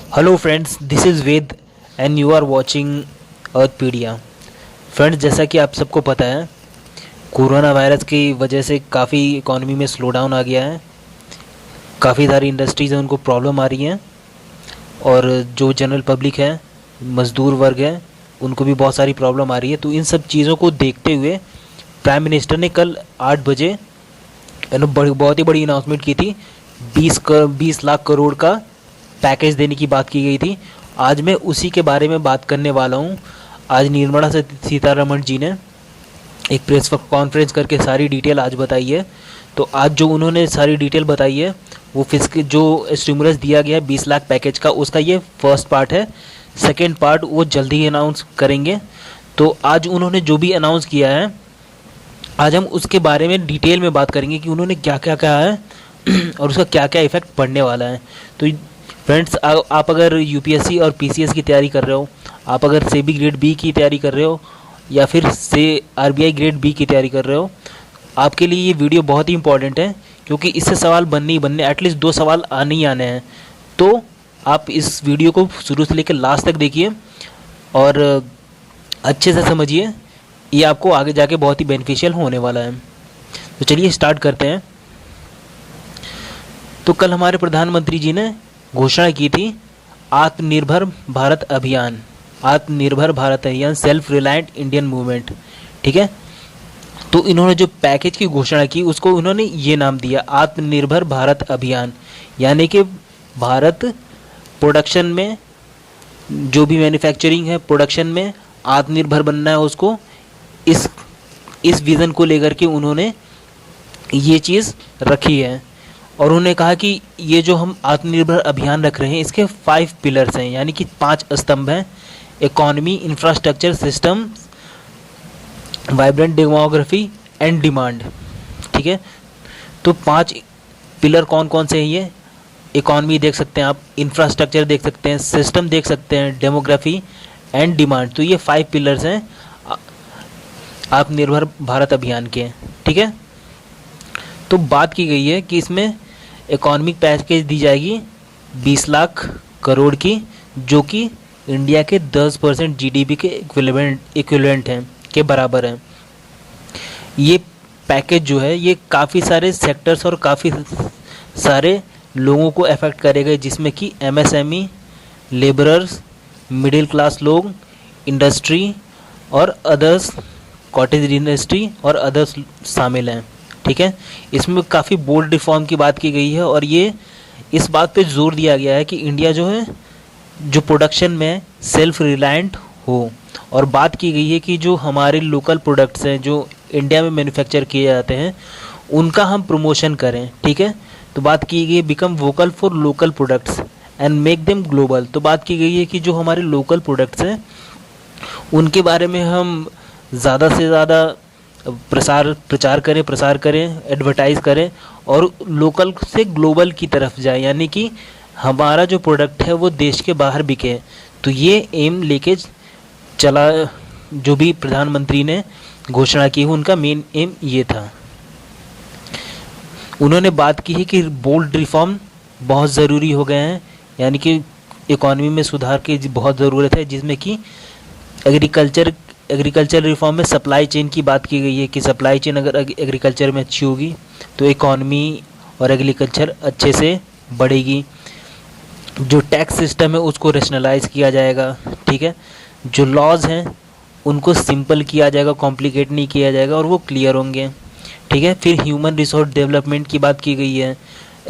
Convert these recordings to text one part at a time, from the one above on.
Hello friends, this is Ved and you are watching Earthpedia. Friends, जैसा कि आप सबको पता है, कोरोना वायरस की वजह से काफ़ी इकॉनमी में स्लो डाउन आ गया है। काफ़ी सारी इंडस्ट्रीज़ हैं, उनको प्रॉब्लम आ रही हैं, और जो जनरल पब्लिक है, मज़दूर वर्ग है, उनको भी बहुत सारी प्रॉब्लम आ रही है। तो इन सब चीज़ों को देखते हुए प्राइम मिनिस्टर ने कल 8 बजे बहुत ही बड़ी अनाउंसमेंट की थी। 20 लाख करोड़ का पैकेज देने की बात की गई थी। आज मैं उसी के बारे में बात करने वाला हूँ। आज निर्मला सीतारमण जी ने एक प्रेस कॉन्फ्रेंस करके सारी डिटेल आज बताई है। तो आज जो उन्होंने सारी डिटेल बताई है, वो जो स्टिमुलस दिया गया है 20 लाख पैकेज का, उसका ये फर्स्ट पार्ट है। सेकेंड पार्ट वो जल्दी ही अनाउंस करेंगे। तो आज उन्होंने जो भी अनाउंस किया है, आज हम उसके बारे में डिटेल में बात करेंगे कि उन्होंने क्या क्या कहा है और उसका क्या क्या इफेक्ट पड़ने वाला है। तो फ्रेंड्स, आप अगर यूपीएससी और पीसीएस की तैयारी कर रहे हो, आप अगर सेबी ग्रेड बी की तैयारी कर रहे हो, या फिर से आरबीआई ग्रेड बी की तैयारी कर रहे हो, आपके लिए ये वीडियो बहुत ही इंपॉर्टेंट है, क्योंकि इससे सवाल बनने ही बनने, एटलीस्ट 2 सवाल आने ही आने हैं। तो आप इस वीडियो को शुरू से लेकर लास्ट तक देखिए और अच्छे से समझिए। ये आपको आगे जाके बहुत ही बेनिफिशियल होने वाला है। तो चलिए स्टार्ट करते हैं। तो कल हमारे प्रधानमंत्री जी ने घोषणा की थी आत्मनिर्भर भारत अभियान। आत्मनिर्भर भारत अभियान, सेल्फ रिलायंट इंडियन मूवमेंट। ठीक है। तो इन्होंने जो पैकेज की घोषणा की, उसको उन्होंने ये नाम दिया आत्मनिर्भर भारत अभियान। यानी कि भारत प्रोडक्शन में, जो भी मैन्युफैक्चरिंग है, प्रोडक्शन में आत्मनिर्भर बनना है उसको। इस विज़न को लेकर के उन्होंने ये चीज़ रखी है। और उन्होंने कहा कि ये जो हम आत्मनिर्भर अभियान रख रहे हैं, इसके 5 पिलर्स हैं, यानी कि 5 स्तंभ हैं। Economy, infrastructure, system, vibrant demography and demand. ठीक है। तो 5 पिलर कौन कौन से हैं ये? इकोनॉमी देख सकते हैं आप, इंफ्रास्ट्रक्चर देख सकते हैं, सिस्टम देख सकते हैं, डेमोग्राफी एंड डिमांड। तो ये 5 पिलर्स हैं आत्मनिर्भर भारत अभियान के। ठीक है। तो बात की गई है कि इसमें इकोनॉमिक पैकेज दी जाएगी 20 लाख करोड़ की, जो कि इंडिया के 10% जीडीपी के इक्विवेलेंट हैं, के बराबर है। ये पैकेज जो है, ये काफ़ी सारे सेक्टर्स और काफ़ी सारे लोगों को अफेक्ट करेगा, जिसमें कि एमएसएमई, लेबरर्स, मिडिल क्लास लोग, इंडस्ट्री और अदर्स, कॉटेज इंडस्ट्री और अदर्स शामिल हैं। ठीक है। इसमें काफ़ी बोल्ड रिफॉर्म की बात की गई है, और ये इस बात पे जोर दिया गया है कि इंडिया जो है, जो प्रोडक्शन में सेल्फ रिलायंट हो। और बात की गई है कि जो हमारे लोकल प्रोडक्ट्स हैं, जो इंडिया में मैन्युफैक्चर किए जाते हैं, उनका हम प्रमोशन करें। ठीक है। तो बात की गई है become vocal for local products and make them global. तो बात की गई है कि जो हमारे लोकल प्रोडक्ट्स हैं, उनके बारे में हम ज़्यादा से ज़्यादा प्रचार करें, एडवर्टाइज़ करें, और लोकल से ग्लोबल की तरफ जाए, यानी कि हमारा जो प्रोडक्ट है वो देश के बाहर बिके। तो ये एम लेके चला, जो भी प्रधानमंत्री ने घोषणा की है, उनका मेन एम ये था। उन्होंने बात की है कि बोल्ड रिफॉर्म बहुत ज़रूरी हो गए हैं, यानी कि इकॉनमी में सुधार की बहुत ज़रूरत है, जिसमें कि एग्रीकल्चर रिफॉर्म में सप्लाई चेन की बात की गई है कि सप्लाई चेन अगर एग्रीकल्चर में अच्छी होगी तो इकॉनमी और एग्रीकल्चर अच्छे से बढ़ेगी। जो टैक्स सिस्टम है उसको रेशनलाइज किया जाएगा। ठीक है। जो लॉज हैं उनको सिंपल किया जाएगा, कॉम्प्लिकेट नहीं किया जाएगा, और वो क्लियर होंगे। ठीक है। फिर ह्यूमन रिसोर्स डेवलपमेंट की बात की गई है,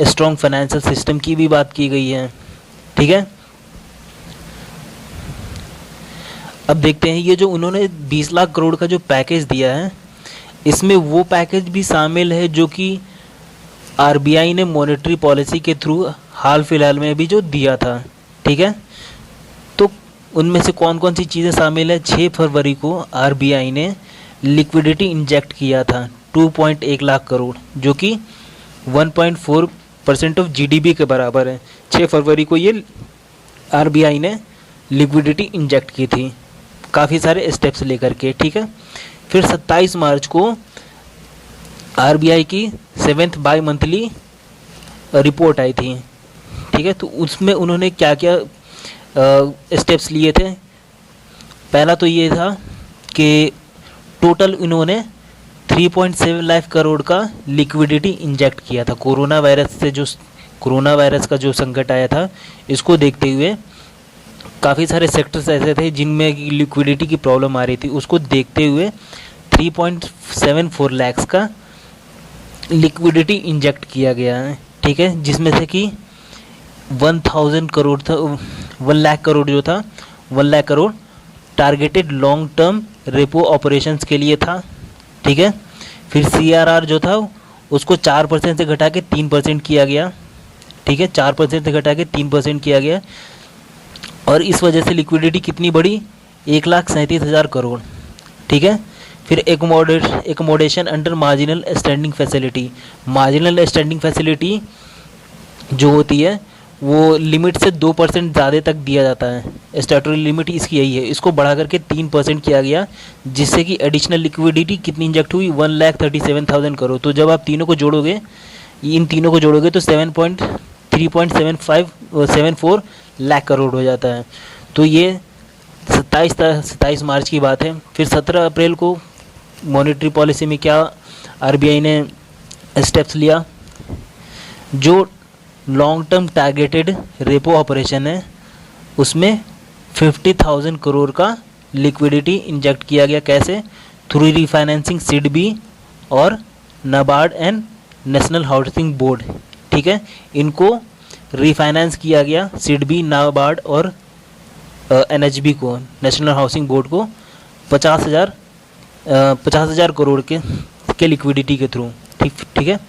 स्ट्रॉन्ग फाइनेंशियल सिस्टम की भी बात की गई है। ठीक है। अब देखते हैं, ये जो उन्होंने 20 लाख करोड़ का जो पैकेज दिया है, इसमें वो पैकेज भी शामिल है जो कि आरबीआई ने मॉनेटरी पॉलिसी के थ्रू हाल फिलहाल में भी जो दिया था। ठीक है। तो उनमें से कौन कौन सी चीज़ें शामिल है? 6 फरवरी को आरबीआई ने लिक्विडिटी इंजेक्ट किया था 2.1 लाख करोड़, जो कि 1.4% ऑफ जीडीपी के बराबर है। 6 फरवरी को ये आरबीआई ने लिक्विडिटी इंजेक्ट की थी, काफ़ी सारे स्टेप्स लेकर के। ठीक है। फिर 27 मार्च को आरबीआई की 7th बाई मंथली रिपोर्ट आई थी। ठीक है। तो उसमें उन्होंने क्या क्या स्टेप्स लिए थे। पहला तो ये था कि टोटल इन्होंने 3.7 लाख करोड़ का लिक्विडिटी इंजेक्ट किया था। कोरोना वायरस का जो संकट आया था, इसको देखते हुए काफ़ी सारे सेक्टर्स ऐसे थे जिनमें लिक्विडिटी की प्रॉब्लम आ रही थी। उसको देखते हुए 3.74 लाख का लिक्विडिटी इंजेक्ट किया गया है, ठीक है, जिसमें से कि 1000 करोड़ था, 1 लाख करोड़ जो था, 1 lakh crore targeted long term repo operations के लिए था, ठीक है। फिर CRR जो था उसको 4% से घटा के 3% किया गया, ठीक है, 4% से घटा के 3% किया गया। और इस वजह से लिक्विडिटी कितनी बढ़ी, 1,37,000 करोड़, ठीक है। फिर accommodation under marginal standing facility. Marginal standing facility जो होती है वो लिमिट से 2% ज़्यादा तक दिया जाता है। स्टैट्यूटरी लिमिट इसकी यही है, इसको बढ़ा करके 3% किया गया, जिससे कि एडिशनल लिक्विडिटी कितनी इंजेक्ट हुई, 1,37,000 करोड़। तो जब आप तीनों को जोड़ोगे, इन तीनों को जोड़ोगे तो 3.74 लाख करोड़ हो जाता है। तो ये 27 मार्च की बात है। फिर 17 अप्रैल को मॉनेटरी पॉलिसी में क्या RBI ने स्टेप्स लिया, जो long term targeted repo operation है उसमें 50,000 करोड़ का लिक्विडिटी इंजेक्ट किया गया। कैसे? थ्रू रीफाइनेंसिंग सिडबी और NABARD and national housing board, ठीक है, इनको रीफाइनेंस किया गया, सिडबी, नाबार्ड और NHB को, नेशनल हाउसिंग बोर्ड को 50,000 करोड़ के लिक्विडिटी के थ्रू, ठीक है।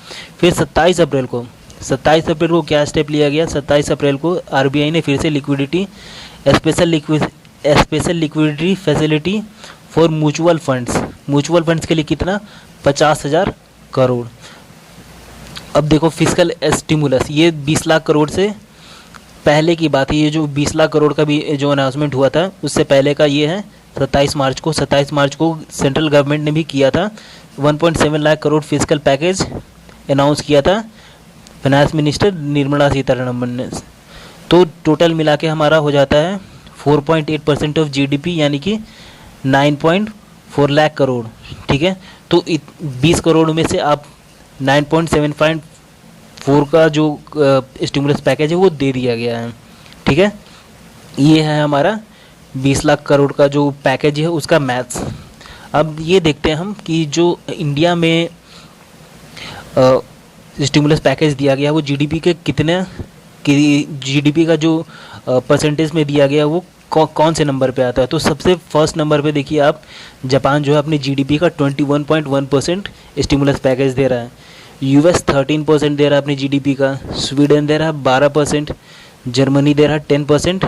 फिर 27 अप्रैल को क्या स्टेप लिया गया? 27 अप्रैल को RBI ने फिर से liquidity special liquidity facility for mutual funds के लिए कितना? 50,000 करोड़। अब देखो फिस्कल स्टिमुलस, ये 20 लाख करोड़ से पहले की बात है। ये जो 20 लाख करोड़ का भी जो अनाउंसमेंट हुआ था उससे पहले का ये है। 27 मार्च को सेंट्रल गवर्नमेंट ने भी किया था, 1.7 lakh crore fiscal package announce किया था फाइनेंस मिनिस्टर निर्मला सीतारमण ने। तो टोटल मिला के हमारा हो जाता है 4.8% ऑफ GDP, यानी कि 9.4 लाख करोड़, ठीक है। तो 20 करोड़ में से आप 9.754 का जो स्टिमुलस पैकेज है वो दे दिया गया है, ठीक है। ये है हमारा 20 लाख करोड़ का जो पैकेज है उसका मैथ्स। अब ये देखते हैं हम कि जो इंडिया में स्टिमुलस पैकेज दिया गया वो GDP के कितने GDP का जो परसेंटेज में दिया गया वो कौन से नंबर पे आता है? तो सबसे फर्स्ट नंबर पे देखिए आप, जापान जो है अपने GDP का 21.1% स्टिमुलस पैकेज दे रहा है। US 13% दे रहा है अपनी GDP का, स्वीडन दे रहा है 12%, जर्मनी दे रहा है 10%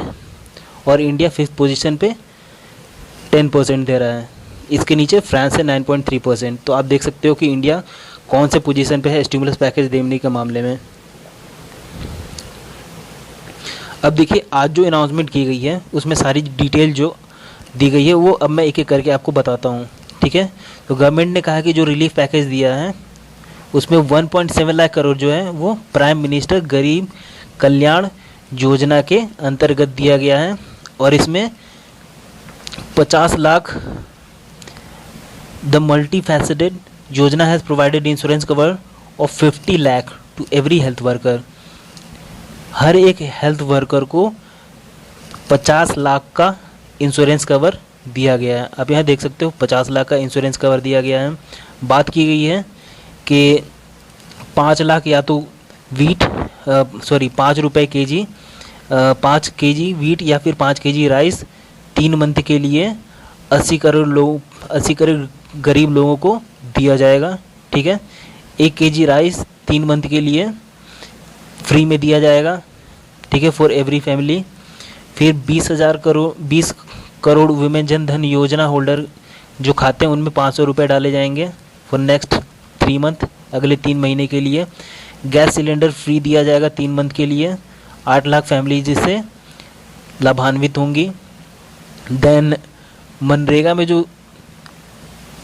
और इंडिया 5th पोजीशन पे 10% दे रहा है। इसके नीचे फ्रांस है 9.3%। तो आप देख सकते हो कि इंडिया कौन से पोजीशन पे है स्टिमुलस पैकेज देने के मामले में। अब देखिए आज जो अनाउंसमेंट की गई है उसमें सारी डिटेल जो दी गई है वो अब मैं एक एक करके आपको बताता हूँ, ठीक है। तो गवर्नमेंट ने कहा कि जो रिलीफ पैकेज दिया है उसमें 1.7 लाख करोड़ जो है वो प्राइम मिनिस्टर गरीब कल्याण योजना के अंतर्गत दिया गया है और इसमें 50 लाख द मल्टी फैसेटेड योजना has provided insurance cover of 50 lakh to every health worker. हर एक हेल्थ वर्कर को 50 लाख का इंश्योरेंस कवर दिया गया है। आप यहाँ देख सकते हो 50 लाख का इंश्योरेंस कवर दिया गया है। बात की गई है कि 5 लाख या तो 5 रुपये केजी 5 केजी वीट या फिर 5 केजी राइस 3 मंथ के लिए 80 करोड़ गरीब लोगों को दिया जाएगा, ठीक है। 1 केजी राइस 3 मंथ के लिए फ्री में दिया जाएगा, ठीक है, फॉर एवरी फैमिली। फिर 20 करोड़ वुमेन जन धन योजना होल्डर जो खाते हैं उनमें 500 रुपये डाले जाएंगे फॉर नेक्स्ट 3 मंथ, अगले 3 महीने के लिए। गैस सिलेंडर फ्री दिया जाएगा 3 मंथ के लिए। 8 लाख फैमिली जिससे लाभान्वित होंगी। देन मनरेगा में जो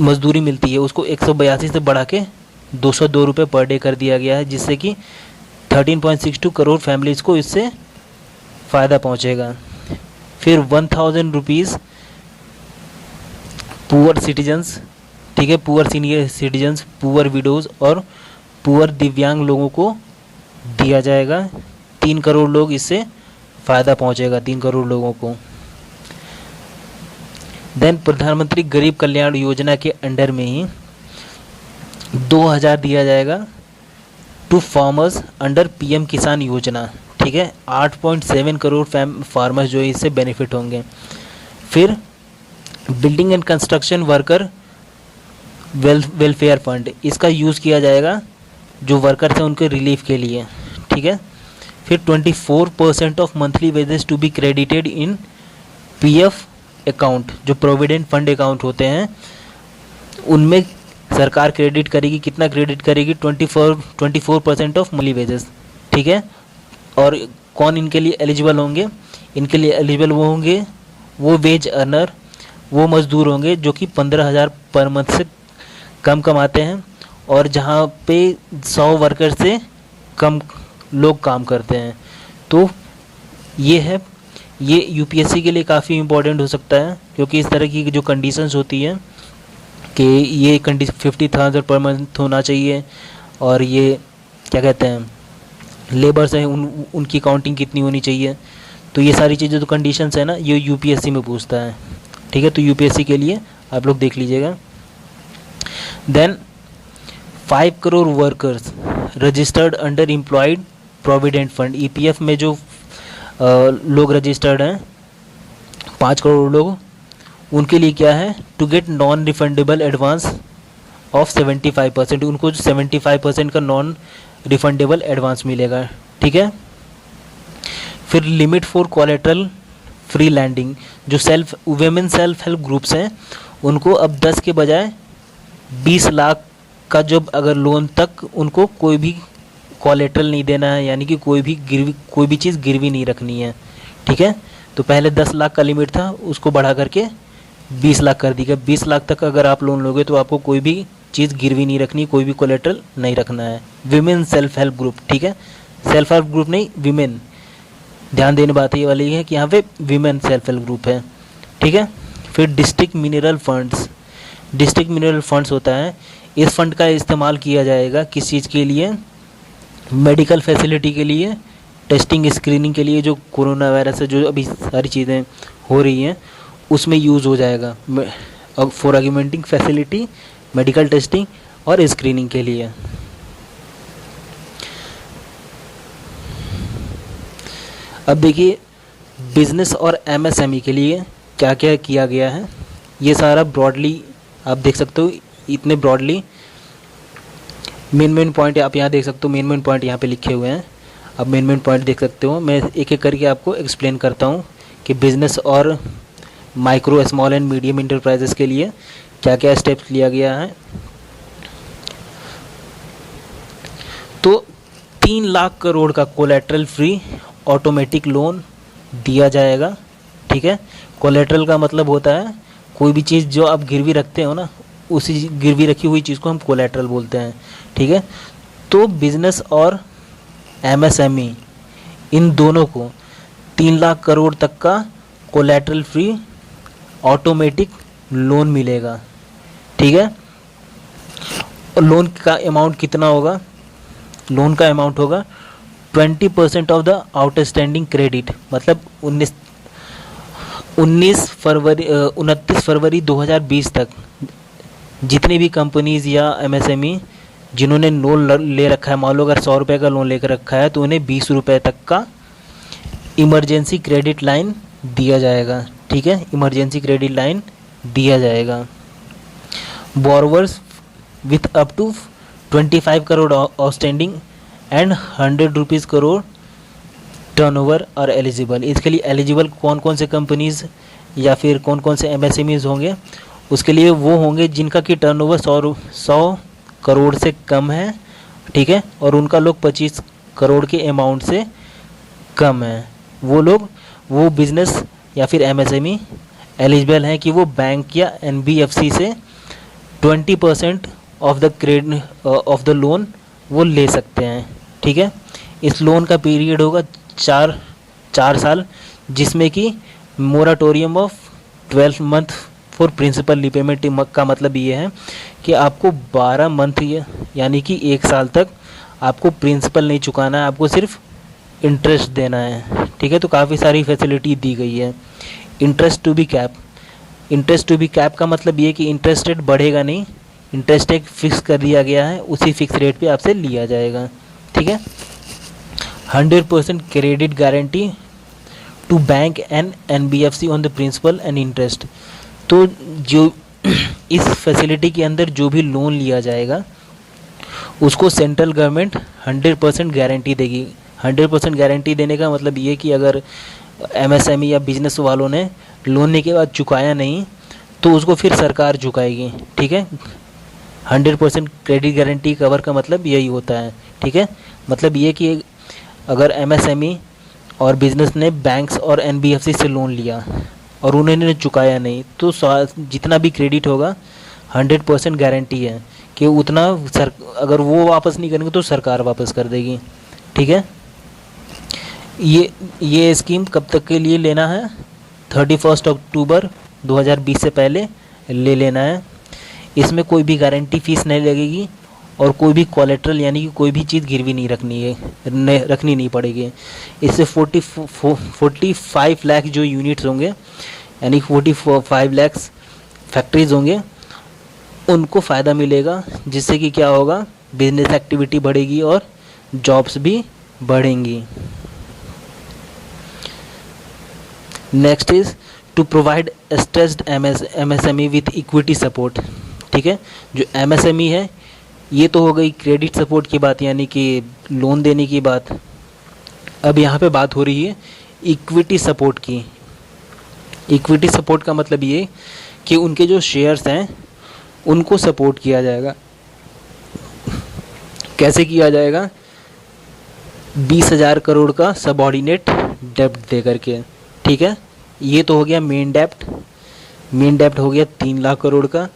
मजदूरी मिलती है उसको 182 से बढ़ा के 202 रुपये पर डे कर दिया गया है, जिससे कि 13.62 करोड़ फैमिलीज़ को इससे फ़ायदा पहुंचेगा। फिर 1000 रुपीज़ पुअर सिटीजन्स, ठीक है, poor senior citizens, poor widows और पुअर दिव्यांग लोगों को दिया जाएगा। 3 करोड़ लोग इससे फ़ायदा पहुंचेगा, 3 करोड़ लोगों को। देन प्रधानमंत्री गरीब कल्याण योजना के अंडर में ही 2000 दिया जाएगा टू फार्मर्स अंडर पीएम किसान योजना, ठीक है। 8.7 करोड़ फार्मर्स जो है इससे बेनिफिट होंगे। फिर building and construction worker welfare fund, इसका यूज़ किया जाएगा जो वर्कर्स हैं उनके रिलीफ के लिए, ठीक है। फिर 24% of monthly wages to be credited in PF account, जो प्रोविडेंट फंड अकाउंट होते हैं उनमें सरकार क्रेडिट करेगी। कितना क्रेडिट करेगी? 24% ऑफ मंथली वेजेस, ठीक है। और कौन इनके लिए एलिजिबल होंगे? इनके लिए एलिजिबल वो होंगे वो वेज अर्नर, वो मज़दूर होंगे जो कि 15,000 पर मंथ से कम कमाते हैं और जहाँ पे 100 वर्कर से कम लोग काम करते हैं। तो ये है, ये यूपीएससी के लिए काफ़ी इम्पोर्टेंट हो सकता है, क्योंकि इस तरह की जो कंडीशंस होती हैं कि ये 50,000 पर मंथ होना चाहिए और ये क्या कहते हैं लेबर्स हैं उनकी काउंटिंग कितनी होनी चाहिए। तो ये सारी चीज़ें जो कंडीशंस है ना, ये यूपीएससी में पूछता है, ठीक है। तो यूपीएससी के लिए आप लोग देख लीजिएगा। Then 5 crore workers registered under employed provident fund, EPF में जो लोग रजिस्टर्ड हैं 5 करोड़ लोग, उनके लिए क्या है? To get non refundable advance of 75%, उनको 75% का नॉन रिफंडेबल एडवांस मिलेगा, ठीक है। फिर limit for collateral free lending, जो वुमेन सेल्फ हेल्प ग्रुप्स हैं उनको अब 10 के बजाय 20 लाख का जब अगर लोन तक उनको कोई भी कोलेटरल नहीं देना है, यानी कि कोई भी चीज़ गिरवी नहीं रखनी है, ठीक है। तो पहले 10 लाख का लिमिट था, उसको बढ़ा करके 20 लाख कर दी गई। 20 लाख तक अगर आप लोन लोगे तो आपको कोई भी चीज़ गिरवी नहीं रखनी, कोई भी कोलेटरल नहीं रखना है। विमेन सेल्फ हेल्प ग्रुप, ठीक है, सेल्फ हेल्प ग्रुप नहीं, विमेन। ध्यान देने बात ये वाली है कि यहाँ पे विमेन सेल्फ हेल्प ग्रुप है, ठीक है। फिर district mineral funds, district mineral funds होता है, इस फंड का इस्तेमाल किया जाएगा किस चीज़ के लिए? मेडिकल फैसिलिटी के लिए, टेस्टिंग स्क्रीनिंग के लिए, जो कोरोना वायरस है जो अभी सारी चीज़ें हो रही हैं उसमें यूज़ हो जाएगा। फॉर आर्गुमेंटिंग फैसिलिटी, मेडिकल टेस्टिंग और स्क्रीनिंग के लिए। अब देखिए बिजनेस और एमएसएमई के लिए क्या क्या किया गया है, ये सारा ब्रॉडली आप देख सकते हो। इतने ब्रॉडली मेन पॉइंट आप यहाँ देख सकते हो, मेन पॉइंट यहाँ पे लिखे हुए हैं, आप मेन पॉइंट देख सकते हो। मैं एक एक करके आपको एक्सप्लेन करता हूँ कि बिज़नेस और micro small and medium enterprises के लिए क्या क्या स्टेप्स लिया गया है। तो 3 लाख करोड़ का कोलेटरल फ्री ऑटोमेटिक लोन दिया जाएगा, ठीक है। कोलेटरल का मतलब होता है कोई भी चीज़ जो आप गिरवी रखते हो ना, उसी गिरवी रखी हुई चीज़ को हम कोलेटरल बोलते हैं, ठीक है। तो बिजनेस और एमएसएमई इन दोनों को 3 लाख करोड़ तक का कोलेटरल फ्री ऑटोमेटिक लोन मिलेगा, ठीक है। और लोन का अमाउंट कितना होगा? लोन का अमाउंट होगा 20% ऑफ द आउटस्टैंडिंग क्रेडिट, मतलब 29 फरवरी 2020 तक जितनी भी कंपनीज़ या एमएसएमई जिन्होंने लोन ले रखा है, मान लो अगर 100 रुपये का लोन लेकर रखा है तो उन्हें 20 रुपये तक का इमरजेंसी क्रेडिट लाइन दिया जाएगा, ठीक है। इमरजेंसी क्रेडिट लाइन दिया जाएगा। Borrowers with up to 25 crore outstanding and 100 rupees crore turnover are eligible. इसके लिए एलिजिबल कौन कौन से कंपनीज़ या फिर कौन कौन से एमएसएमईज़ होंगे? उसके लिए वो होंगे जिनका कि टर्नओवर 100 करोड़ से कम है, ठीक है, और उनका लोग 25 करोड़ के अमाउंट से कम है। वो लोग, वो बिज़नेस या फिर एमएसएमई एलिजिबल हैं कि वो बैंक या एनबीएफसी से 20% ऑफ द लोन वो ले सकते हैं, ठीक है। इस लोन का पीरियड होगा 4 साल, जिसमें कि moratorium of 12 month for principal repayment का मतलब ये है कि आपको 12 मंथ यानी कि 1 साल तक आपको प्रिंसिपल नहीं चुकाना है, आपको सिर्फ इंटरेस्ट देना है। ठीक है, तो काफ़ी सारी फैसिलिटी दी गई है। Interest to be cap, interest to be cap का मतलब ये कि इंटरेस्ट रेट बढ़ेगा नहीं, इंटरेस्ट रेट फिक्स कर दिया गया है, उसी फिक्स रेट पे आपसे लिया जाएगा। ठीक है। 100% credit guarantee to bank and NBFC on the principal and interest. तो जो इस फैसिलिटी के अंदर जो भी लोन लिया जाएगा उसको सेंट्रल गवर्नमेंट 100% गारंटी देगी। 100% गारंटी देने का मतलब ये कि अगर MSME या बिजनेस वालों ने लोन लेने के बाद चुकाया नहीं तो उसको फिर सरकार चुकाएगी। ठीक है, 100% क्रेडिट गारंटी कवर का मतलब यही होता है। ठीक है, मतलब ये कि अगर MSME और बिजनेस ने बैंक्स और NBFC से लोन लिया और उन्होंने चुकाया नहीं तो जितना भी क्रेडिट होगा 100% गारंटी है कि उतना अगर वो वापस नहीं करेंगे तो सरकार वापस कर देगी। ठीक है, ये स्कीम कब तक के लिए लेना है? 31 अक्टूबर 2020 से पहले ले लेना है। इसमें कोई भी गारंटी फीस नहीं लगेगी और कोई भी कोलेट्रल यानी कि कोई भी चीज़ गिरवी नहीं रखनी नहीं पड़ेगी। इससे 45 लाख जो यूनिट्स होंगे यानी 45 लाख फैक्ट्रीज होंगे उनको फ़ायदा मिलेगा, जिससे कि क्या होगा, बिजनेस एक्टिविटी बढ़ेगी और जॉब्स भी बढ़ेंगी। Next is to provide stressed MSME with equity support. ठीक है, जो MSME है ये तो हो गई क्रेडिट सपोर्ट की बात यानी कि लोन देने की बात। अब यहाँ पे बात हो रही है इक्विटी सपोर्ट की। इक्विटी सपोर्ट का मतलब ये कि उनके जो शेयर्स हैं उनको सपोर्ट किया जाएगा। कैसे किया जाएगा? 20,000 करोड़ का सबऑर्डिनेट डेब्ट दे करके। ठीक है, ये तो हो गया मेन डेब्ट। मेन डेब्ट हो गया 3 लाख करोड़ का।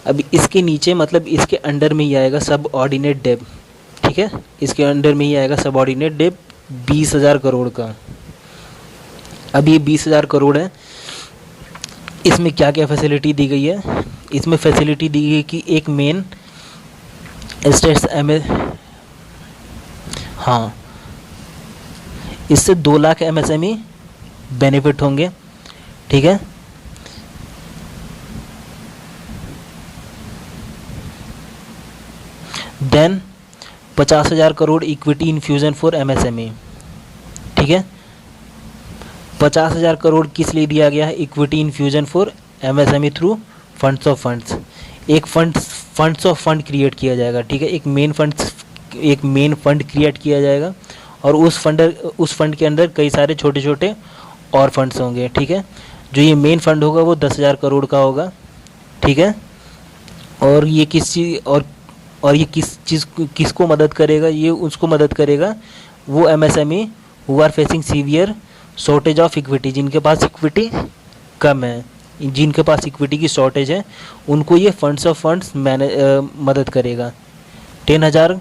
अब इसके नीचे मतलब इसके अंडर में ही आएगा सब ऑर्डिनेट डेब्ट। ठीक है, इसके अंडर में ही आएगा सब ऑर्डिनेट डेब्ट 20,000 करोड़ का। अब ये 20,000 करोड़ है, इसमें क्या क्या फैसिलिटी दी गई है? इसमें फैसिलिटी दी गई कि एक मेन स्टेट्स हाँ, इससे 2 लाख MSME बेनिफिट होंगे। ठीक है, then 50,000 crore equity infusion for MSME। ठीक है, 50,000 करोड़ किस लिए दिया गया है? Equity infusion for MSME through funds of funds. एक फंड्स ऑफ फंड क्रिएट किया जाएगा। ठीक है, एक मेन फंड क्रिएट किया जाएगा और उस फंड के अंदर कई सारे छोटे छोटे और फंड्स होंगे। ठीक है, जो ये मेन फंड होगा वो 10,000 करोड़ का होगा। ठीक है, और ये किसको मदद करेगा? ये उसको मदद करेगा वो MSME who are facing severe shortage of equity, जिनके पास इक्विटी कम है, जिनके पास इक्विटी की शॉर्टेज है, उनको ये फंड्स ऑफ फंड्स मदद करेगा। 10,000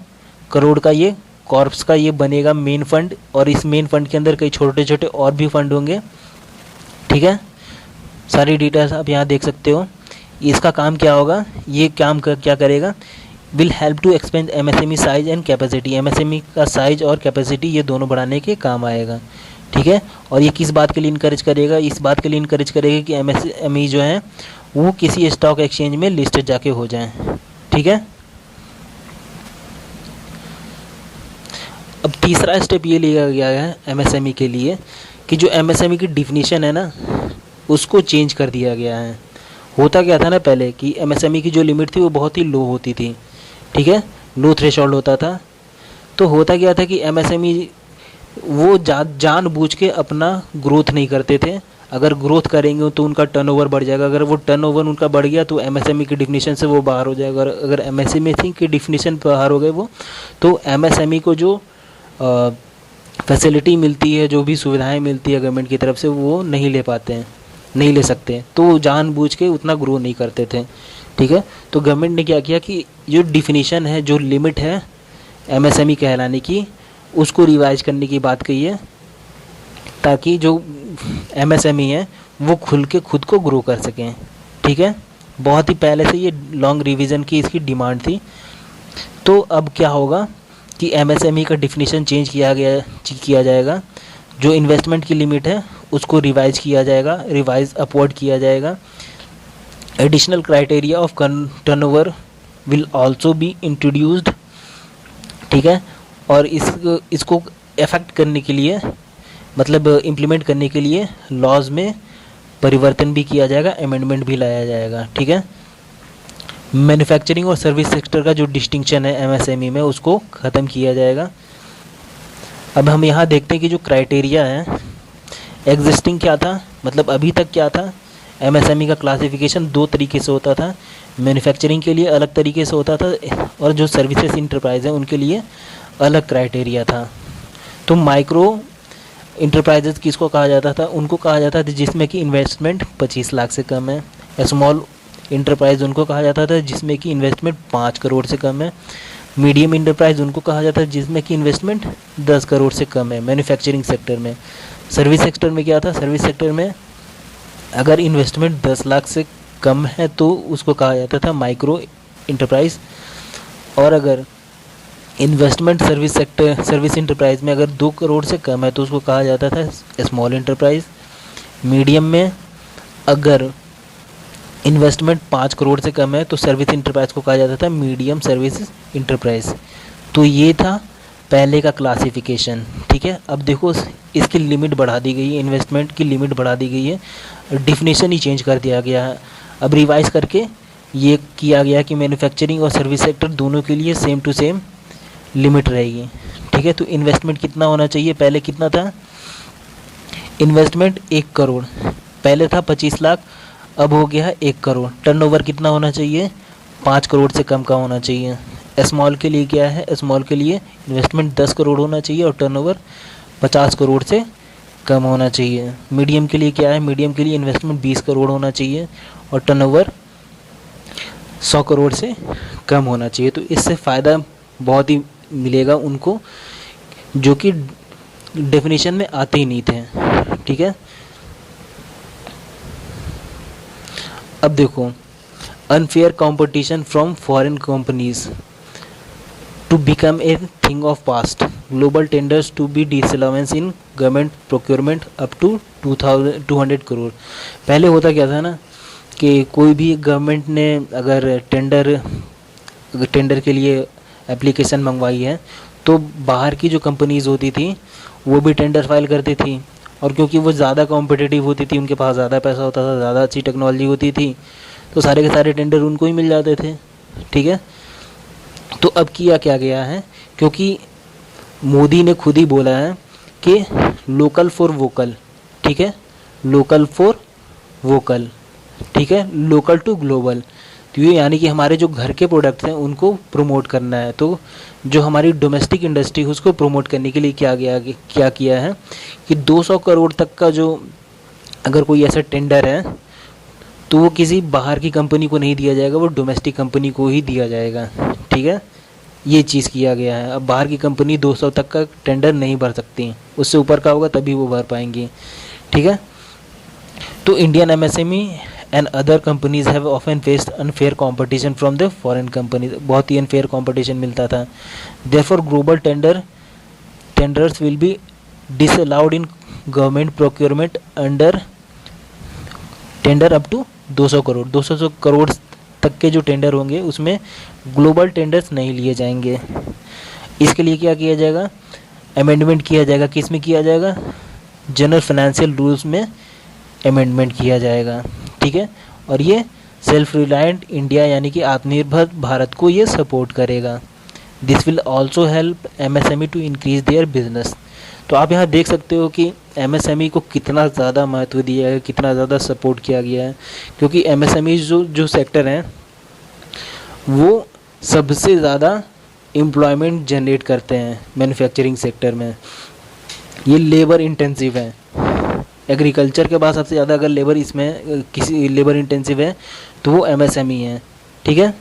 करोड़ का ये कॉर्प्स का ये बनेगा मेन फंड और इस मेन फंड के अंदर कई छोटे छोटे और भी फंड होंगे। ठीक है, सारी डिटेल्स आप यहाँ देख सकते हो। इसका काम क्या होगा? ये काम क्या करेगा? Will help to expand MSME size and capacity. MSME का साइज और कैपेसिटी ये दोनों बढ़ाने के काम आएगा। ठीक है, और ये किस बात के लिए इनकरेज करेगा? इस बात के लिए इनकरेज करेगा कि MSME जो है वो किसी स्टॉक एक्सचेंज में लिस्टेड जाके हो जाएं। ठीक है, अब तीसरा स्टेप ये लिया गया है MSME के लिए कि जो MSME की डिफिनीशन है ना उसको चेंज कर दिया गया है। होता क्या था ना पहले कि MSME की जो लिमिट थी वो बहुत ही लो होती थी। ठीक है, लो थ्रेशोल्ड होता था। तो होता क्या था कि MSME वो जानबूझ के अपना ग्रोथ नहीं करते थे। अगर ग्रोथ करेंगे तो उनका टर्नओवर बढ़ जाएगा। अगर वो टर्नओवर उनका बढ़ गया तो MSME की डिफिनीशन से वो बाहर हो जाएगा। अगर MSME की डिफिनीशन बाहर हो गए वो, तो MSME को जो फैसिलिटी मिलती है, जो भी सुविधाएं मिलती है गवर्नमेंट की तरफ से, वो नहीं ले पाते हैं, नहीं ले सकते। तो जानबूझ के उतना ग्रो नहीं करते थे। ठीक है, तो गवर्नमेंट ने क्या किया कि जो डिफिनीशन है, जो लिमिट है MSME कहलाने की, उसको रिवाइज करने की बात कही है, ताकि जो MSME हैं वो खुल के खुद को ग्रो कर सकें। ठीक है, बहुत ही पहले से ये लॉन्ग रिवीजन की इसकी डिमांड थी। तो अब क्या होगा कि MSME का डिफिनीशन चेंज किया जाएगा। जो इन्वेस्टमेंट की लिमिट है उसको रिवाइज किया जाएगा, रिवाइज अपवर्ड किया जाएगा। Additional criteria of turnover will also be introduced. ठीक है, और इसको इफेक्ट करने के लिए, मतलब इम्प्लीमेंट करने के लिए लॉज में परिवर्तन भी किया जाएगा, अमेंडमेंट भी लाया जाएगा। ठीक है, मैन्युफैक्चरिंग और सर्विस सेक्टर का जो डिस्टिंक्शन है MSME में उसको ख़त्म किया जाएगा। अब हम यहाँ देखते हैं कि जो क्राइटेरिया है एग्जिस्टिंग क्या था, मतलब अभी तक क्या था। MSME का क्लासिफिकेशन दो तरीके से होता था, मैन्युफैक्चरिंग के लिए अलग तरीके से होता था और जो सर्विसेज इंटरप्राइज हैं उनके लिए अलग क्राइटेरिया था। तो माइक्रो इंटरप्राइजेज किसको कहा जाता था, उनको कहा जाता था जिसमें कि इन्वेस्टमेंट 25 लाख से कम है। स्मॉल इंटरप्राइज उनको कहा जाता था जिसमें कि इन्वेस्टमेंट 5 करोड़ से कम है। मीडियम इंटरप्राइज उनको कहा जाता है जिसमें कि इन्वेस्टमेंट 10 करोड़ से कम है मैन्युफैक्चरिंग सेक्टर में। सर्विस सेक्टर में क्या था, सर्विस सेक्टर में अगर इन्वेस्टमेंट 10 लाख से कम है तो उसको कहा जाता था माइक्रो इंटरप्राइज, और अगर इन्वेस्टमेंट सर्विस इंटरप्राइज में अगर 2 करोड़ से कम है तो उसको कहा जाता था स्मॉल इंटरप्राइज। मीडियम में अगर इन्वेस्टमेंट 5 करोड़ से कम है तो सर्विस इंटरप्राइज को कहा जाता था मीडियम सर्विस इंटरप्राइज। तो ये था पहले का क्लासिफिकेशन। ठीक है, अब देखो इसकी लिमिट बढ़ा दी गई है, इन्वेस्टमेंट की लिमिट बढ़ा दी गई है, डिफिनेशन ही चेंज कर दिया गया है। अब रिवाइज करके ये किया गया कि मैन्युफैक्चरिंग और सर्विस सेक्टर दोनों के लिए सेम टू सेम लिमिट रहेगी। ठीक है, तो इन्वेस्टमेंट कितना होना चाहिए, पहले कितना था, इन्वेस्टमेंट 1 करोड़, पहले था 25 लाख, अब हो गया है 1 करोड़। टर्नओवर कितना होना चाहिए, 5 करोड़ से कम का होना चाहिए। स्मॉल के लिए क्या है, स्मॉल के लिए इन्वेस्टमेंट 10 करोड़ होना चाहिए और टर्नओवर 50 करोड़ से कम होना चाहिए। मीडियम के लिए क्या है, मीडियम के लिए इन्वेस्टमेंट 20 करोड़ होना चाहिए और टर्नओवर 100 करोड़ से कम होना चाहिए। तो इससे फ़ायदा बहुत ही मिलेगा उनको जो कि डेफिनेशन में आते ही नहीं थे। ठीक है, अब देखो, unfair competition from foreign companies to become a thing of past. Global tenders to be disallowance in government procurement up to 200 crore. पहले होता क्या था ना कि कोई भी गवर्नमेंट ने अगर टेंडर के लिए एप्लीकेशन मंगवाई है तो बाहर की जो कंपनीज़ होती थी वो भी टेंडर फाइल करती थी, और क्योंकि वो ज़्यादा कॉम्पिटिटिव होती थी, उनके पास ज़्यादा पैसा होता था, ज़्यादा अच्छी टेक्नोलॉजी होती थी, तो सारे के सारे टेंडर उनको ही मिल जाते थे। ठीक है, तो अब किया क्या गया है, क्योंकि मोदी ने खुद ही बोला है कि लोकल फॉर वोकल। ठीक है, लोकल फॉर वोकल, ठीक है, लोकल टू ग्लोबल। तो ये यानी कि हमारे जो घर के प्रोडक्ट्स हैं उनको प्रमोट करना है। तो जो हमारी डोमेस्टिक इंडस्ट्री है उसको प्रमोट करने के लिए क्या किया है कि 200 करोड़ तक का जो अगर कोई ऐसा टेंडर है तो वो किसी बाहर की कंपनी को नहीं दिया जाएगा, वो डोमेस्टिक कंपनी को ही दिया जाएगा। ठीक है, ये चीज़ किया गया है। अब बाहर की कंपनी 200 तक का टेंडर नहीं भर सकती, उससे ऊपर का होगा तभी वो भर पाएंगी। ठीक है, तो Indian MSME and other companies have often faced unfair competition from the foreign company. बहुत ही अनफेयर कंपटीशन मिलता था। Therefore global tenders will be disallowed in government procurement under tender up to 200 crore. 200 crore तक के जो टेंडर होंगे उसमें ग्लोबल टेंडर्स नहीं लिए जाएंगे। इसके लिए क्या किया जाएगा, अमेंडमेंट किया जाएगा। किस में किया जाएगा, जनरल फाइनेंशियल रूल्स में अमेंडमेंट किया जाएगा। ठीक है, और ये सेल्फ रिलायंट इंडिया यानी कि आत्मनिर्भर भारत को ये सपोर्ट करेगा। This will also help MSME to increase their business. तो आप यहाँ देख सकते हो कि MSME को कितना ज़्यादा महत्व दिया है, कितना ज़्यादा सपोर्ट किया गया है, क्योंकि MSME जो सेक्टर हैं वो सबसे ज़्यादा एम्प्लॉयमेंट जनरेट करते हैं मैन्युफैक्चरिंग सेक्टर में। ये लेबर इंटेंसिव है, एग्रीकल्चर के बाद सबसे ज़्यादा अगर लेबर इसमें किसी लेबर इंटेंसिव है तो वो MSME है। ठीक है,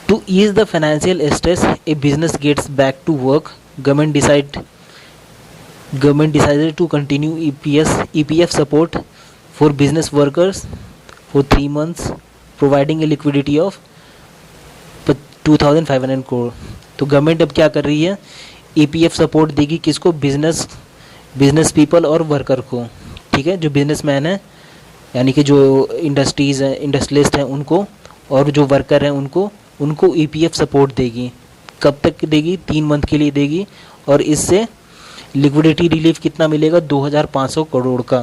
To ease the financial stress a business gets back to work, government decide Government decided to continue EPF support for business workers for 3 months, providing a liquidity of 2,500 crore. तो government अब क्या कर रही है, EPF सपोर्ट देगी किसको, business people और worker को, ठीक है, जो बिजनेसमैन है यानी कि जो इंडस्ट्रीज़ हैं, इंडस्ट्रियलिस्ट हैं उनको, और जो वर्कर हैं उनको EPF सपोर्ट देगी। कब तक देगी, 3 मंथ के लिए देगी, और इससे लिक्विडिटी रिलीफ कितना मिलेगा, 2,500 करोड़ का।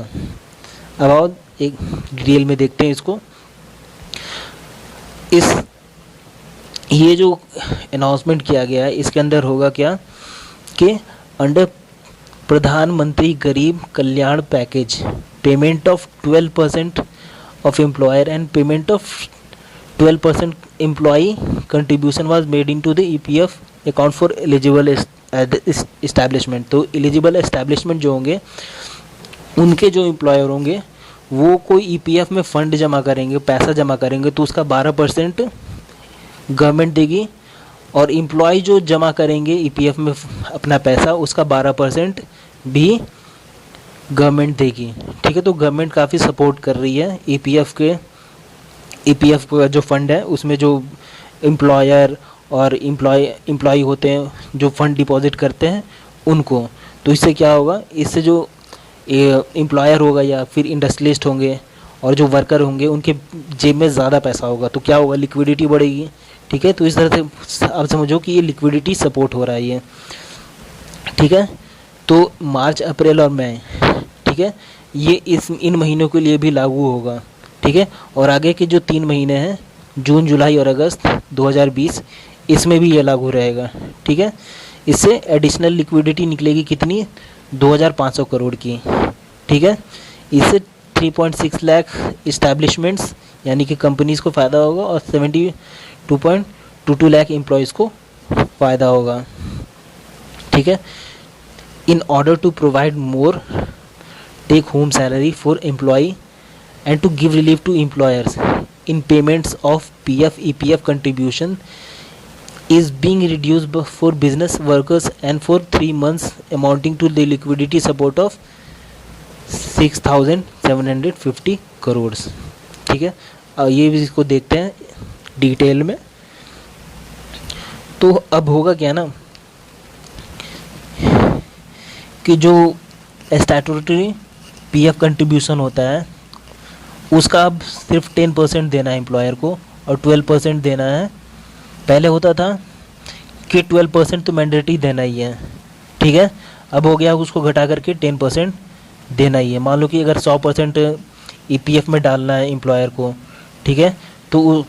अब आओ एक डिटेल में देखते हैं इसको। ये जो अनाउंसमेंट किया गया है इसके अंदर होगा क्या कि under Pradhan Mantri Garib Kalyan package, payment of 12% of employer and payment of 12% employee contribution was made into the EPF account for eligible establishment. तो एलिजिबल इस्टेब्लिशमेंट जो होंगे उनके जो एम्प्लॉयर होंगे वो कोई EPF में फ़ंड जमा करेंगे, पैसा जमा करेंगे, तो उसका 12% गवर्नमेंट देगी, और एम्प्लॉय जो जमा करेंगे EPF में अपना पैसा उसका 12% भी गवर्नमेंट देगी, ठीक है। तो गवर्नमेंट काफ़ी सपोर्ट कर रही है EPF का जो फंड है उसमें जो एम्प्लॉयर और एम्प्लॉय होते हैं जो फंड डिपॉजिट करते हैं उनको। तो इससे क्या होगा, इससे जो एम्प्लॉयर होगा या फिर इंडस्ट्रियलिस्ट होंगे और जो वर्कर होंगे उनके जेब में ज़्यादा पैसा होगा, तो क्या होगा, लिक्विडिटी बढ़ेगी, ठीक है। तो इस तरह से आप समझो कि ये लिक्विडिटी सपोर्ट हो रहा है ये, ठीक है। तो मार्च, अप्रैल और मई, ठीक है, ये इन महीनों के लिए भी लागू होगा, ठीक है। और आगे के जो 3 महीने हैं, जून, जुलाई और अगस्त 2020, इसमें भी ये लागू रहेगा, ठीक है। इससे एडिशनल लिक्विडिटी निकलेगी कितनी, 2,500 करोड़ की, ठीक है। इससे 3.6 लाख इस्टेब्लिशमेंट्स यानी कि कंपनीज़ को फ़ायदा होगा और 72.22 लाख एम्प्लॉयज़ को फ़ायदा होगा, ठीक है। In order to provide more take home salary for employee and to give relief to employers in payments of PF EPF contribution is being reduced for business workers and for 3 months amounting to the liquidity support of 6,750 crore, ठीक है। ये भी इसको देखते हैं detail में। तो अब होगा क्या ना कि जो स्टैट्यूटरी PF कंट्रीब्यूशन होता है उसका अब सिर्फ 10% देना है एम्प्लॉयर को और 12% देना है। पहले होता था कि 12% तो मैंडेटरी देना ही है, ठीक है। अब हो गया उसको घटा करके 10% देना ही है। मान लो कि अगर 100% EPF में डालना है एम्प्लॉयर को, ठीक है, तो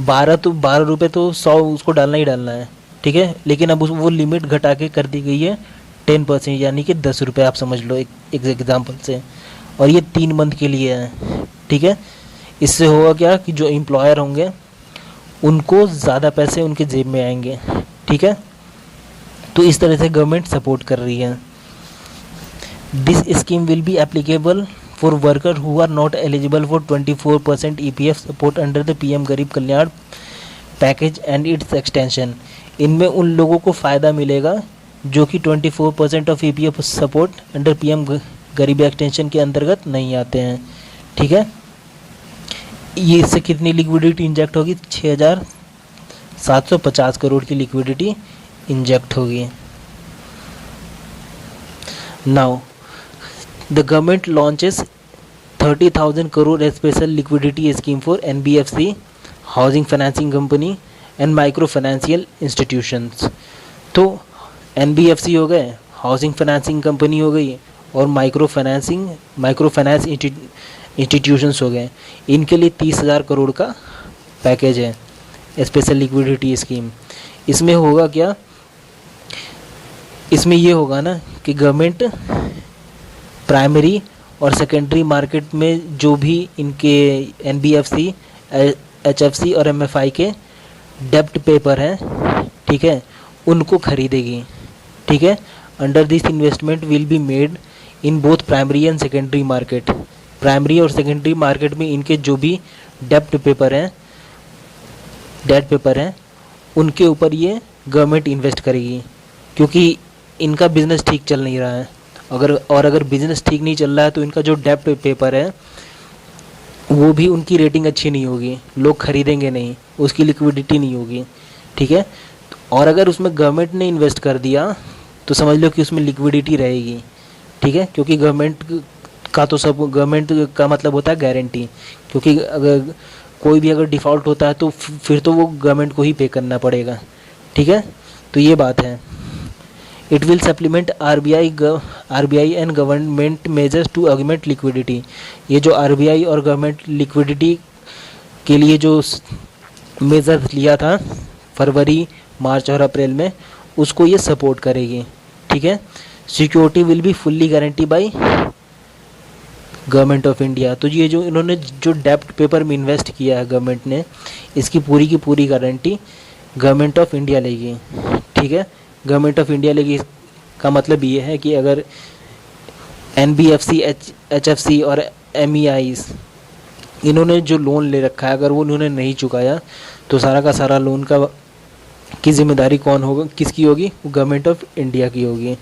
12 रुपये तो 100 उसको डालना ही डालना है, ठीक है। लेकिन अब वो लिमिट घटा के कर दी गई है 10%, यानी कि 10 रुपये, आप समझ लो एक एग्जाम्पल से। और ये 3 मंथ के लिए है, ठीक है। इससे होगा क्या कि जो एम्प्लॉयर होंगे उनको ज़्यादा पैसे उनके जेब में आएंगे, ठीक है। तो इस तरह से गवर्नमेंट सपोर्ट कर रही है। This scheme will be applicable for worker who are not eligible for 24% EPF support under the PM Garib Kalyan package and its extension. इनमें उन लोगों को फ़ायदा मिलेगा जो कि 24% of EPF support under PM गरीबी एक्सटेंशन के अंतर्गत नहीं आते हैं, ठीक है। ये इससे कितनी लिक्विडिटी इंजेक्ट होगी, 6,750 करोड़ की लिक्विडिटी इंजेक्ट होगी। Now the government launches 30,000 crore special liquidity scheme for NBFC, housing financing company and micro financial institutions. तो NBFC हो गए, हाउसिंग फाइनेंसिंग कंपनी हो गई और माइक्रो फाइनेंस इंस्टीट्यूशंस हो गए। इनके लिए 30,000 करोड़ का पैकेज है स्पेशल लिक्विडिटी स्कीम। इसमें होगा क्या, इसमें ये होगा ना कि गवर्नमेंट प्राइमरी और सेकेंडरी मार्केट में जो भी इनके NBFC, HFC और MFI के डेप्ट पेपर हैं, ठीक है, उनको खरीदेगी, ठीक है। Under this investment will be made in both primary and secondary market. Primary और सेकेंडरी मार्केट में इनके जो भी डेट पेपर हैं उनके ऊपर ये गवर्नमेंट इन्वेस्ट करेगी, क्योंकि इनका बिजनेस ठीक चल नहीं रहा है अगर बिजनेस ठीक नहीं चल रहा है तो इनका जो डेप्ट पेपर है वो भी, उनकी रेटिंग अच्छी नहीं होगी, लोग खरीदेंगे नहीं, उसकी लिक्विडिटी नहीं होगी, ठीक है। और अगर उसमें गवर्नमेंट ने इन्वेस्ट कर दिया तो समझ लो कि उसमें लिक्विडिटी रहेगी, ठीक है, क्योंकि गवर्नमेंट का मतलब होता है गारंटी, क्योंकि अगर कोई भी अगर डिफ़ॉल्ट होता है तो फिर तो वो गवर्नमेंट को ही पे करना पड़ेगा, ठीक है। तो ये बात है। It will supplement RBI and government measures to augment liquidity. ये जो आरबीआई और गवर्नमेंट लिक्विडिटी के लिए जो मेजर लिया था फरवरी, मार्च और अप्रैल में, उसको ये सपोर्ट करेगी, ठीक है। Security will be fully guarantee by government of India. तो ये जो इन्होंने जो डेप्ट पेपर में इन्वेस्ट किया है गवर्नमेंट ने, इसकी पूरी की पूरी गारंटी गवर्नमेंट ऑफ इंडिया लेगी, ठीक है। गवर्नमेंट ऑफ इंडिया लेगी का मतलब ये है कि अगर एनबीएफसी, एचएफसी और एमईआईज इन्होंने जो लोन ले रखा है, अगर वो इन्होंने नहीं चुकाया तो सारा का सारा लोन की जिम्मेदारी कौन होगा, किसकी होगी? गवर्नमेंट ऑफ इंडिया की होगी,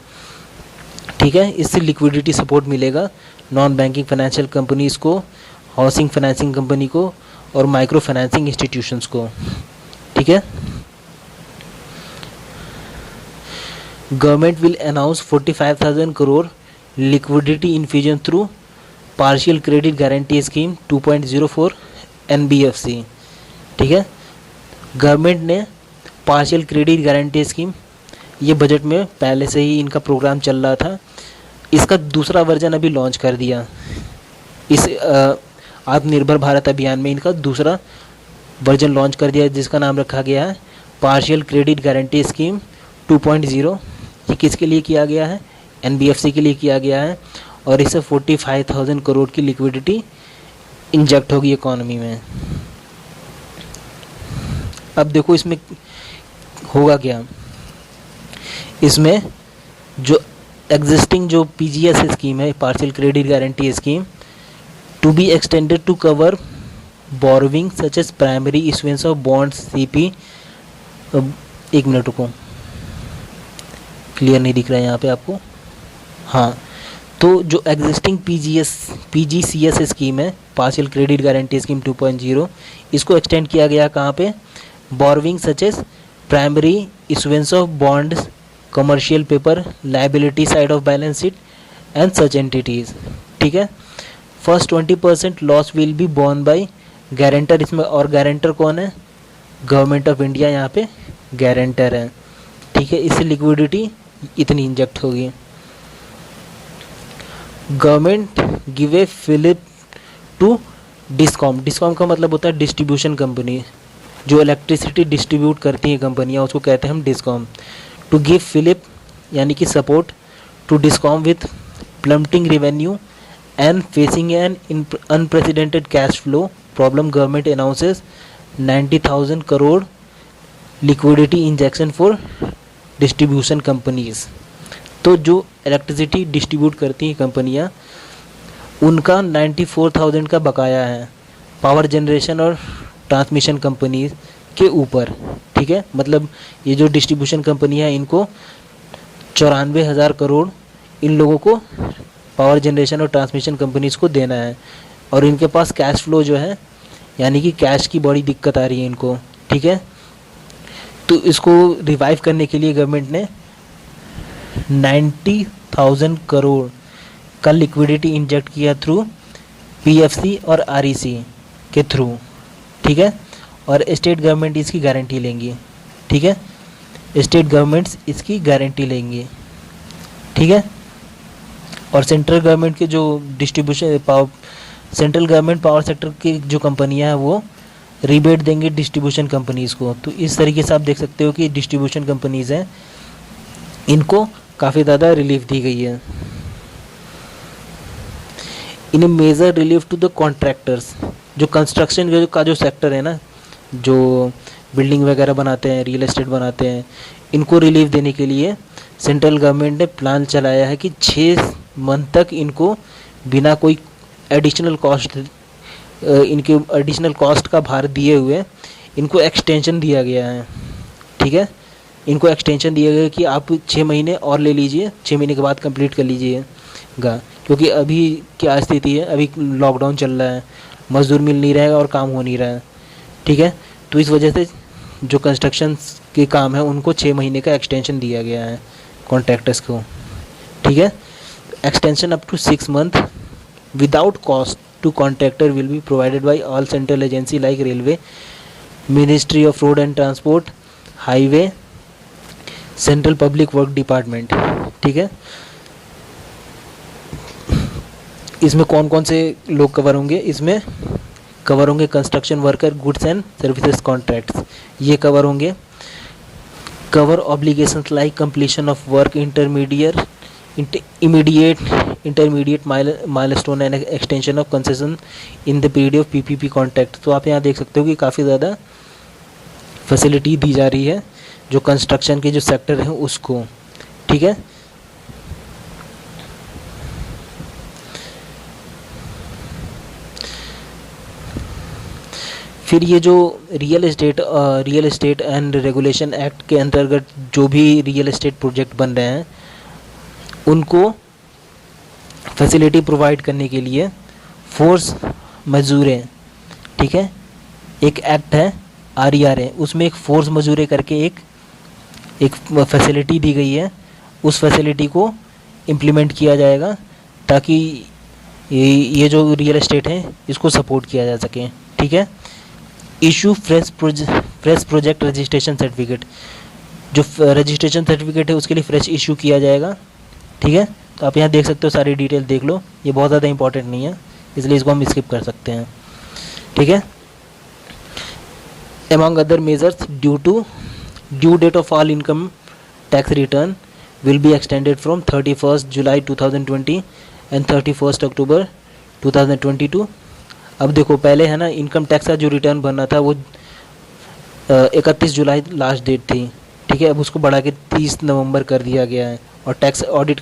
ठीक है। इससे लिक्विडिटी सपोर्ट मिलेगा नॉन बैंकिंग फाइनेंशियल कंपनीज़ को, हाउसिंग फाइनेंसिंग कंपनी को और माइक्रो फाइनेंसिंग इंस्टीट्यूशंस को, ठीक है। Government will announce 45,000 crore liquidity infusion through partial credit guarantee scheme 2.04 NBFC, ठीक है। गवर्नमेंट ने पार्शियल क्रेडिट गारंटी स्कीम, ये बजट में पहले से ही इनका प्रोग्राम चल रहा था, इसका दूसरा वर्जन अभी लॉन्च कर दिया। इस आत्मनिर्भर भारत अभियान में इनका दूसरा वर्जन लॉन्च कर दिया, जिसका नाम रखा गया है पार्शियल क्रेडिट गारंटी स्कीम 2.0। ये किसके लिए किया गया है? एनबीएफसी के लिए किया गया है, और इससे 45,000 करोड़ की लिक्विडिटी इंजेक्ट होगी इकॉनमी में। अब देखो इसमें होगा क्या। इसमें जो एग्जिस्टिंग जो पीजीएस स्कीम है, partial credit guarantee scheme, to be extended to cover borrowing such as primary issuance of bonds CP. एक मिनट रुको, क्लियर नहीं दिख रहा है यहाँ पे आपको। हाँ, तो जो एग्जिस्टिंग पीजीसीएस स्कीम है, पार्शियल क्रेडिट गारंटी स्कीम 2.0, इसको एक्सटेंड किया गया कहाँ पे? Borrowing such as primary issuance of bonds, commercial paper, liability side of balance sheet and such entities, ठीक है। First 20% loss will be borne by guarantor. इसमें और गारंटर कौन है? गवर्नमेंट ऑफ इंडिया यहाँ पे गारंटर है, ठीक है। इससे लिक्विडिटी इतनी इंजेक्ट होगी। Government give a fillip to discom. Discom का मतलब होता है डिस्ट्रीब्यूशन कंपनी, जो इलेक्ट्रिसिटी डिस्ट्रीब्यूट करती हैं कंपनियाँ, उसको कहते हैं हम डिस्कॉम। टू गिव फिलिप यानी कि support to discom with plummeting revenue and facing an unprecedented cash flow problem, government announces 90,000 crore liquidity injection for distribution companies. तो जो इलेक्ट्रिसिटी डिस्ट्रीब्यूट करती हैं कंपनियां, उनका 94,000 का बकाया है पावर जनरेशन और ट्रांसमिशन कंपनीज के ऊपर, ठीक है। मतलब ये जो डिस्ट्रीब्यूशन कंपनी है, इनको 94,000 करोड़ इन लोगों को पावर जनरेशन और ट्रांसमिशन कंपनीज को देना है, और इनके पास कैश फ्लो जो है, यानी कि कैश की बड़ी दिक्कत आ रही है इनको, ठीक है। तो इसको रिवाइव करने के लिए गवर्नमेंट ने 90,000 करोड़ का लिक्विडिटी इंजेक्ट किया थ्रू पीएफसी और आरईसी के थ्रू, ठीक है। और स्टेट गवर्नमेंट इसकी गारंटी लेंगी, ठीक है। स्टेट गवर्नमेंट्स इसकी गारंटी लेंगी, ठीक है। और सेंट्रल गवर्नमेंट के जो सेंट्रल गवर्नमेंट पावर सेक्टर की जो कंपनियां हैं, वो रिबेट देंगे डिस्ट्रीब्यूशन कंपनीज़ को। तो इस तरीके से आप देख सकते हो कि डिस्ट्रीब्यूशन कंपनीज़ हैं, इनको काफ़ी ज़्यादा रिलीफ दी गई है। In a major relief to the contractors, जो कंस्ट्रक्शन का जो सेक्टर है ना, जो बिल्डिंग वगैरह बनाते हैं, रियल एस्टेट बनाते हैं, इनको रिलीफ देने के लिए सेंट्रल गवर्नमेंट ने प्लान चलाया है कि 6 मंथ तक इनको बिना कोई एडिशनल कॉस्ट का भार दिए हुए इनको एक्सटेंशन दिया गया है, ठीक है। इनको एक्सटेंशन दिया गया कि आप 6 महीने और ले लीजिए, 6 महीने के बाद कंप्लीट कर लीजिए। गा, क्योंकि अभी क्या स्थिति है, अभी लॉकडाउन चल रहा है, मज़दूर मिल नहीं रहा है और काम हो नहीं रहा है, ठीक है। तो इस वजह से जो कंस्ट्रक्शन के काम है उनको 6 महीने का एक्सटेंशन दिया गया है कॉन्ट्रैक्टर्स को, ठीक है। Extension up to 6 month without cost to contractor will be provided by all central agency like railway, ministry of road and transport, highway, central public work department, ठीक है। इसमें कौन कौन से लोग कवर होंगे, इसमें कवर होंगे construction worker, goods and services contracts, ये कवर होंगे। Cover obligations like completion of work, intermediate milestone and extension of concession in the period of PPP contract. तो आप यहाँ देख सकते हो कि काफ़ी ज़्यादा फैसिलिटी दी जा रही है जो कंस्ट्रक्शन के जो सेक्टर हैं उसको, ठीक है। फिर ये जो real estate and regulation act के अंतर्गत जो भी रियल एस्टेट प्रोजेक्ट बन रहे हैं उनको फैसिलिटी प्रोवाइड करने के लिए फोर्स मजूरे, ठीक है, एक एक्ट है RERA, उसमें एक फोर्स मजूरे करके एक फैसिलिटी दी गई है। उस फैसिलिटी को इम्प्लीमेंट किया जाएगा ताकि ये जो रियल एस्टेट है इसको सपोर्ट किया जा सके, ठीक है। Issue fresh project registration certificate, जो रजिस्ट्रेशन सर्टिफिकेट है उसके लिए फ्रेश इशू किया जाएगा, ठीक है। तो आप यहाँ देख सकते हो, सारी डिटेल देख लो, ये बहुत ज़्यादा इंपॉर्टेंट नहीं है इसलिए इसको हम स्किप कर सकते हैं, ठीक है। Among other measures, due date of all income tax return will be extended from 31st July 2020 and 31st October 2022। अब देखो, पहले है ना इनकम टैक्स का जो रिटर्न भरना था वो 31 जुलाई लास्ट डेट थी, ठीक है। अब उसको बढ़ा के 30 नवंबर कर दिया गया है और टैक्स ऑडिट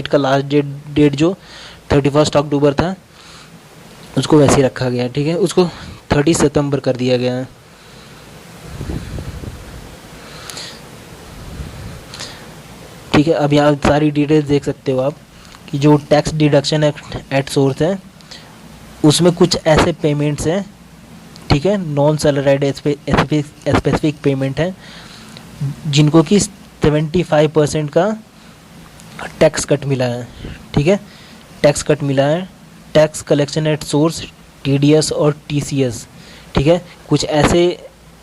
का लास्ट डेट जो 31 अक्टूबर था उसको वैसे ही रखा गया है, ठीक है। उसको 30 सितंबर कर दिया गया है, ठीक है। अब यहाँ सारी डिटेल्स देख सकते हो आप कि जो टैक्स डिडक्शन एट सोर्स है उसमें कुछ ऐसे पेमेंट्स हैं, ठीक है, नॉन सैलराइड स्पेसिफिक पेमेंट है जिनको कि 75% का टैक्स कट मिला है, ठीक है, टैक्स कट मिला है। Tax collection at source, TDS और TCS, ठीक है। कुछ ऐसे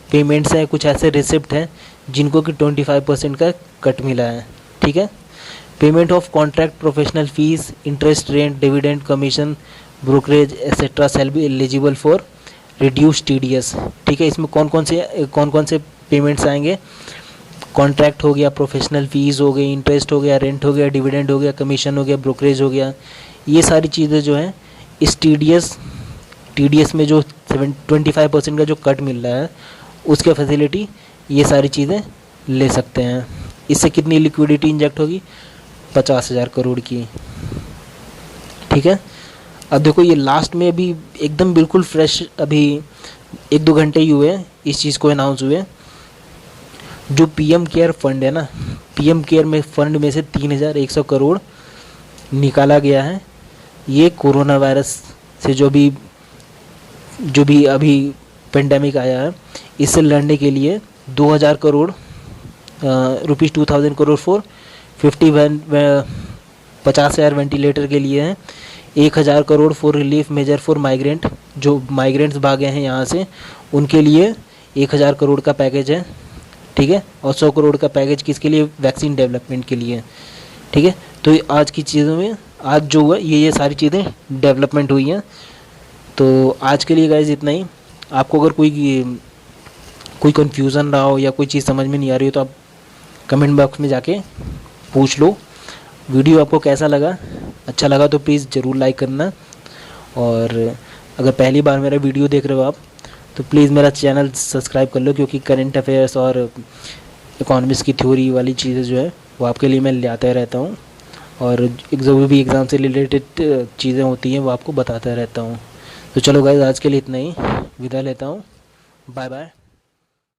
पेमेंट्स हैं, कुछ ऐसे रिसिप्ट हैं जिनको कि 25% का कट मिला है, ठीक है। Payment of contract professional fees, interest, rent, dividend, commission, brokerage etcetera shall be eligible for reduce TDS, ठीक है। इसमें कौन कौन से पेमेंट्स आएंगे, कॉन्ट्रैक्ट हो गया, प्रोफेशनल फीस हो गई, इंटरेस्ट हो गया, रेंट हो गया, डिविडेंड हो गया, कमीशन हो गया, ब्रोकरेज हो गया, ये सारी चीज़ें जो हैं इस TDS में जो 25% का जो कट मिल रहा है उसके फैसिलिटी ये सारी चीज़ें ले सकते हैं। इससे कितनी लिक्विडिटी इंजेक्ट होगी, 50,000 करोड़ की, ठीक है। अब देखो, ये लास्ट में अभी एकदम बिल्कुल फ्रेश, अभी 1-2 घंटे ही हुए इस चीज़ को अनाउंस हुए। जो PM केयर फंड है ना, PM केयर में फंड में से 3,100 करोड़ निकाला गया है। ये कोरोना वायरस से जो भी अभी पेंडेमिक आया है इससे लड़ने के लिए 2,000 crore rupees 2,000 crore for 50,000 ventilator के लिए हैं, 1,000 crore for relief measure for migrant, जो माइग्रेंट्स भागे हैं यहाँ से उनके लिए 1,000 करोड़ का पैकेज है, ठीक है। और 100 करोड़ का पैकेज किसके लिए, वैक्सीन डेवलपमेंट के लिए, ठीक है। तो आज की चीज़ों में आज जो हुआ ये सारी चीज़ें डेवलपमेंट हुई हैं। तो आज के लिए गाइस इतना ही। आपको अगर कोई कन्फ्यूज़न रहा हो या कोई चीज़ समझ में नहीं आ रही हो तो आप कमेंट बॉक्स में जाके पूछ लो। वीडियो आपको कैसा लगा, अच्छा लगा तो प्लीज़ ज़रूर लाइक करना, और अगर पहली बार मेरा वीडियो देख रहे हो आप तो प्लीज़ मेरा चैनल सब्सक्राइब कर लो, क्योंकि करंट अफेयर्स और इकोनॉमिक्स की थ्योरी वाली चीज़ें जो है वो आपके लिए मैं ले आता रहता हूँ, और जो भी एग्ज़ाम से रिलेटेड चीज़ें होती हैं वो आपको बताता रहता हूँ। तो चलो गाइस, आज के लिए इतना ही, विदा लेता हूँ, बाय बाय।